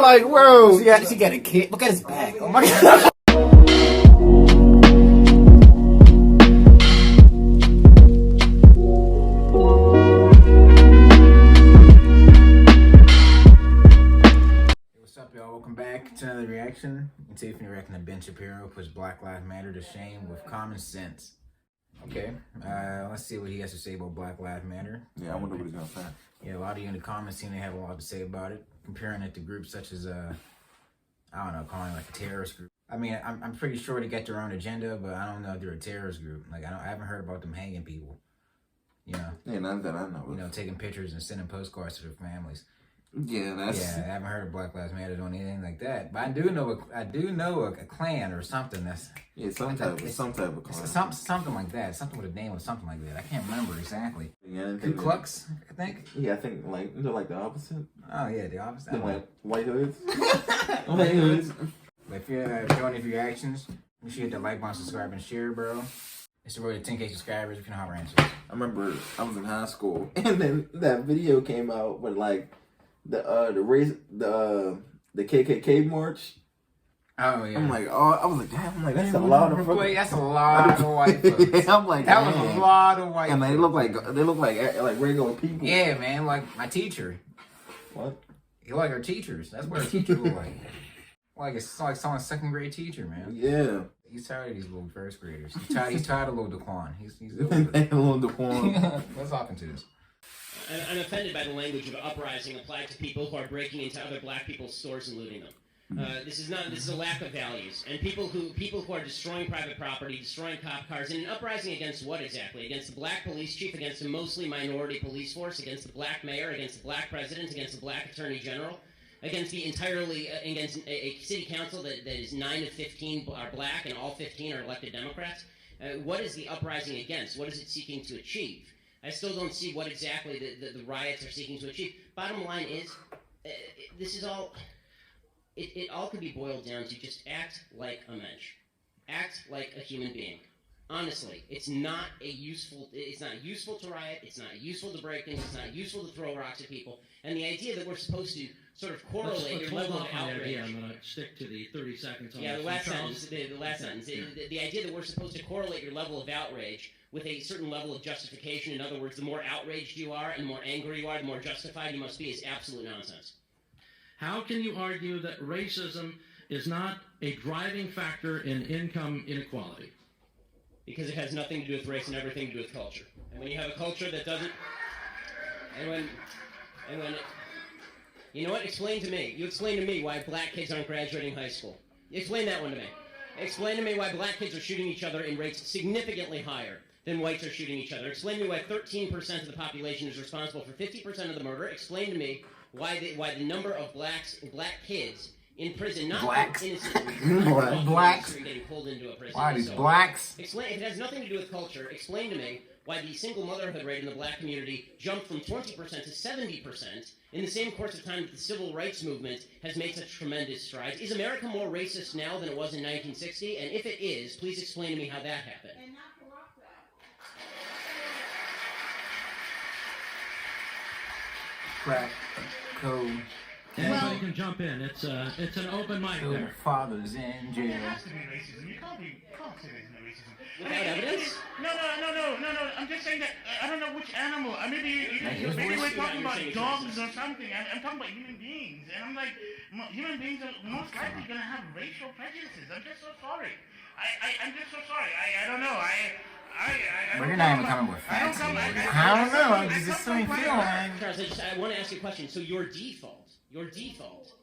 like, bro, she got a kid. Look at his back. Oh my god. What's up, y'all? Welcome back to another reaction. And Tiffany reacting to Ben Shapiro puts Black Lives Matter to shame with common sense. Okay, let's see what he has to say about Black Lives Matter. Yeah, I wonder what he's gonna say. Yeah, a lot of you in the comments seem to have a lot to say about it, comparing it to groups such as I don't know, calling it like a terrorist group. I mean, I'm pretty sure they got their own agenda, but I don't know if they're a terrorist group. Like I haven't heard about them hanging people. You know. Yeah, none that I know. You know, taking pictures and sending postcards to their families. Yeah, that's. Yeah, I haven't heard of Black Lives Matter doing anything like that. But I do know a clan or something that's some type of clan. Something like that. Something with a name or something like that. I can't remember exactly. Yeah, Ku Klux, I think. Yeah, I think they're like the opposite. Oh yeah, the opposite. They're like white hoods. White hoods. But if you're enjoying any reactions, make sure you hit the like button, subscribe, and share, bro. It's the road to 10K subscribers. If you know how to answer. I remember I was in high school, and then that video came out with like the KKK march. Oh yeah. I'm like, I was like, damn. I'm like, that's a lot of. Wait, that's a lot of white folks. Yeah, I'm like, that was a lot of white. And they look like regular people. Yeah, man, like my teacher. What? You like our teachers? That's what our teacher look like. Like it's like someone's second grade teacher, man. Yeah. He's tired of these little first graders. He's tired of little Daquan. He's little Daquan. Let's hop into this. I'm offended by the language of uprising applied to people who are breaking into other black people's stores and looting them. This is a lack of values, and people who are destroying private property, destroying cop cars, in an uprising against what exactly? Against the black police chief, against a mostly minority police force, against the black mayor, against the black president, against the black attorney general, against against a city council that is 9 of 15 are black and all 15 are elected Democrats. What is the uprising against? What is it seeking to achieve? I still don't see what exactly the riots are seeking to achieve. Bottom line is, this is all. It all could be boiled down to just act like a mensch, act like a human being. Honestly, it's not useful to riot. It's not useful to break things. It's not useful to throw rocks at people. And the idea that we're supposed to sort of correlate your level of outrage. I'm going to stick to the 30 seconds on the last sentence. Yeah. The idea that we're supposed to correlate your level of outrage with a certain level of justification. In other words, the more outraged you are and the more angry you are, the more justified you must be, is absolute nonsense. How can you argue that racism is not a driving factor in income inequality? Because it has nothing to do with race and everything to do with culture. And when you have a culture that doesn't... You know what? Explain to me. You explain to me why black kids aren't graduating high school. Explain that one to me. Explain to me why black kids are shooting each other in rates significantly higher than whites are shooting each other. Explain to me why 13% of the population is responsible for 50% of the murder. Explain to me why the number of black kids in prison, not innocent, blacks getting pulled into a prison. Why these blacks? Explain, if it has nothing to do with culture, explain to me why the single motherhood rate in the black community jumped from 20% to 70% in the same course of time that the civil rights movement has made such tremendous strides. Is America more racist now than it was in 1960? And if it is, please explain to me how that happened. Crack code. Anybody can jump in. It's an open mic there. Fathers in jail. It has to be racism. You can't say there's no racism. Without evidence? No. I'm just saying that I don't know which animal. Maybe we're talking about dogs or something. I'm talking about human beings, and I'm like, human beings are most likely going to have racial prejudices. I'm just so sorry. I'm just so sorry. I don't know. But you're not even coming with facts. I don't know. It's just something feeling. Charles, I want to ask you a question. So your default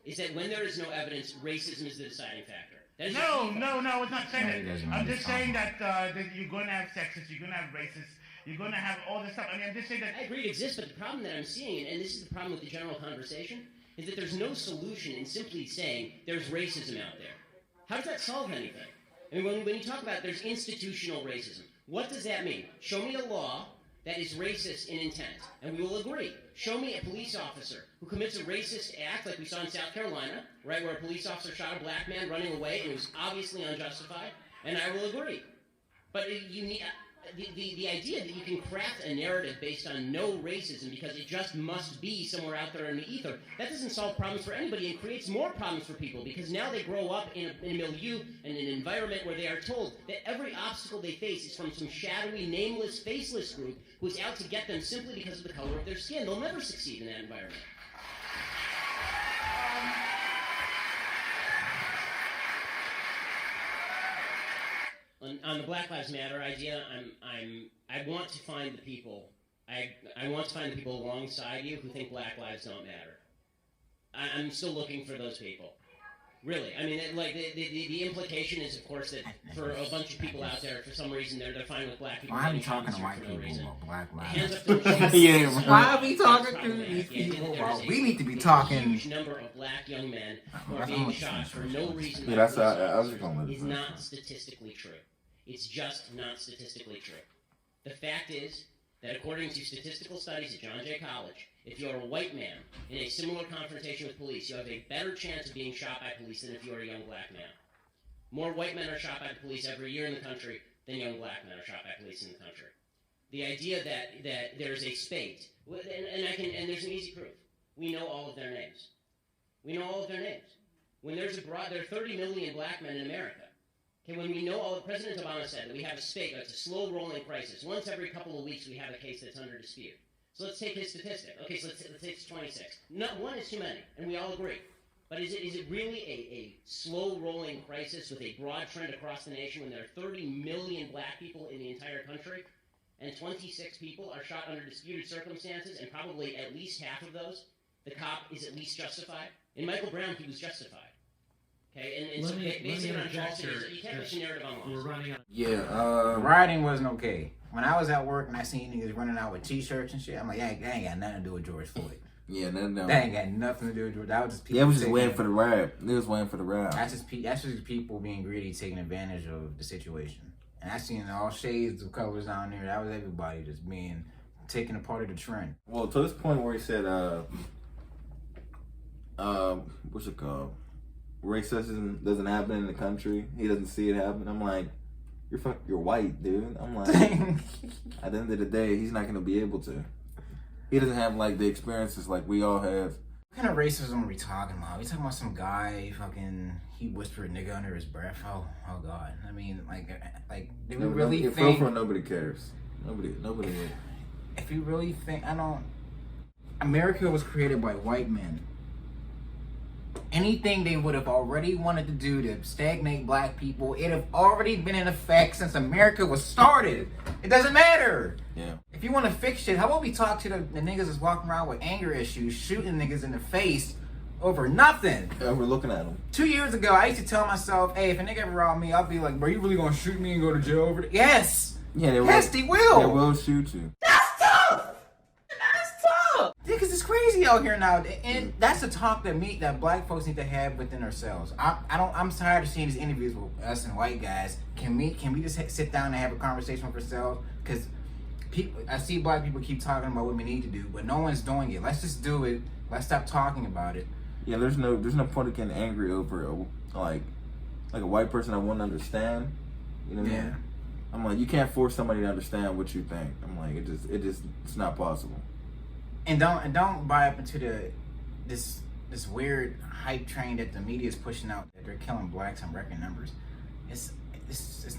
is that when there is no evidence, racism is the deciding factor. No, I was not saying that. I'm just saying that you're going to have sexists, you're going to have racists, you're going to have all this stuff. I mean, I'm just saying that... I agree it exists, but the problem that I'm seeing, and this is the problem with the general conversation, is that there's no solution in simply saying there's racism out there. How does that solve anything? I mean, when you talk about there's institutional racism, what does that mean? Show me a law that is racist in intent, and we will agree. Show me a police officer who commits a racist act like we saw in South Carolina, right, where a police officer shot a black man running away and it was obviously unjustified, and I will agree. But you need... The idea that you can craft a narrative based on no racism because it just must be somewhere out there in the ether, that doesn't solve problems for anybody and creates more problems for people because now they grow up in a milieu and an environment where they are told that every obstacle they face is from some shadowy, nameless, faceless group who's out to get them simply because of the color of their skin. They'll never succeed in that environment. On the Black Lives Matter idea, I want to find the people. I want to find the people alongside you who think Black lives don't matter. I'm still looking for those people. Really, I mean, like the implication is, of course, that for a bunch of people out there, for some reason, they're fine with black people. Why are we talking to white people about Black Lives? Why are we talking to these people? Well, we need to be talking. A huge number of black young men who are being shot for no reason. Yeah, that's I was just going to is not statistically true. It's just not statistically true. The fact is that according to statistical studies at John Jay College, if you're a white man in a similar confrontation with police, you have a better chance of being shot by police than if you're a young black man. More white men are shot by the police every year in the country than young black men are shot by police in the country. The idea that there's a spate, and there's an easy proof. We know all of their names. We know all of their names. When there are 30 million black men in America. Okay, when we know President Obama said that we have a spate, it's a slow-rolling crisis. Once every couple of weeks, we have a case that's under dispute. So let's take his statistic. Okay, so let's take 26. Not one is too many, and we all agree. But is it really a slow-rolling crisis with a broad trend across the nation when there are 30 million black people in the entire country, and 26 people are shot under disputed circumstances, and probably at least half of those, the cop is at least justified? In Michael Brown, he was justified. Okay, and so basically on falsities, you can't put your narrative on We're running out. Yeah, Rioting wasn't okay. When I was at work and I seen niggas running out with t-shirts and shit, I'm like, that ain't got nothing to do with George Floyd. yeah, no. That ain't got nothing to do with George. That was just people. Yeah, it was just waiting for the ride. They was waiting for the ride. That's just people being greedy, taking advantage of the situation. And I seen all shades of colors down there. That was everybody just taking a part of the trend. Well, to this point where he said, what's it called? Racism doesn't happen in the country. He doesn't see it happen. I'm like, you're white, dude. I'm like, at the end of the day, he's not gonna be able to. He doesn't have like the experiences like we all have. What kind of racism are we talking about? We talking about some guy he whispered nigga under his breath? Oh God. I mean, like, do we really think? Nobody cares. Nobody. If you really think, America was created by white men. Anything they would have already wanted to do to stagnate black people, it have already been in effect since America was started. It doesn't matter. Yeah. If you want to fix shit, how about we talk to the niggas that's walking around with anger issues, shooting niggas in the face over nothing? Yeah, we're looking at them. 2 years ago, I used to tell myself, hey, if a nigga ever robbed me, I'll be like, bro, you really gonna shoot me and go to jail over it? Yes! Yeah, they will. They will shoot you. That's tough! Because it's crazy out here now, and that's the talk that black folks need to have within ourselves. I'm tired of seeing these interviews with us and white guys. Can we just sit down and have a conversation with ourselves? Because I see black people keep talking about what we need to do, but no one's doing it. Let's just do it. Let's stop talking about it. Yeah, there's no point of getting angry over like a white person I won't understand. You know what I mean? I'm like, you can't force somebody to understand what you think. I'm like, it's not possible. And don't buy up into this weird hype train that the media is pushing out that they're killing blacks in record numbers. It's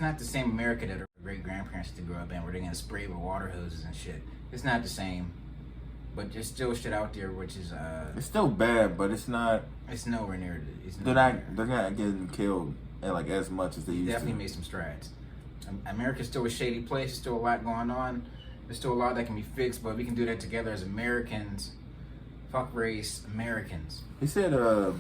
not the same America that our great grandparents used to grow up in, where they're gonna spray with water hoses and shit. It's not the same. But there's still shit out there which is it's still bad, but it's not. It's nowhere near. They're not getting killed like as much as they used to. Definitely made some strides. America's still a shady place. There's still a lot going on. There's still a lot that can be fixed, but we can do that together as Americans. Fuck race, Americans. He said a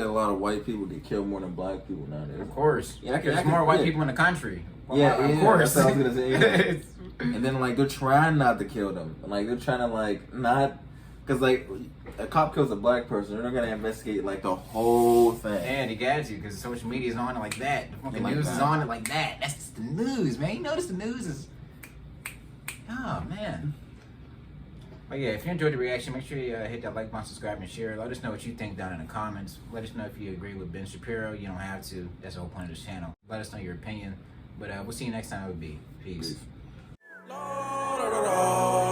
lot of white people get killed more than black people nowadays. Of course. Yeah, there's more white people in the country. Of course. That's what I was gonna say. Yeah. And then like they're trying not to kill them. Like they're trying to like not, because like a cop kills a black person, they're not gonna investigate like the whole thing. Yeah, they got you because social media is on it like that. The fucking news is on it like that. That's just the news, man. You notice the news is. Oh man. But yeah, if you enjoyed the reaction, make sure you hit that like button, subscribe, and share. Let us know what you think down in the comments. Let us know if you agree with Ben Shapiro. You don't have to. That's the whole point of this channel. Let us know your opinion. But we'll see you next time with B. Peace. Peace. La, da, da, da.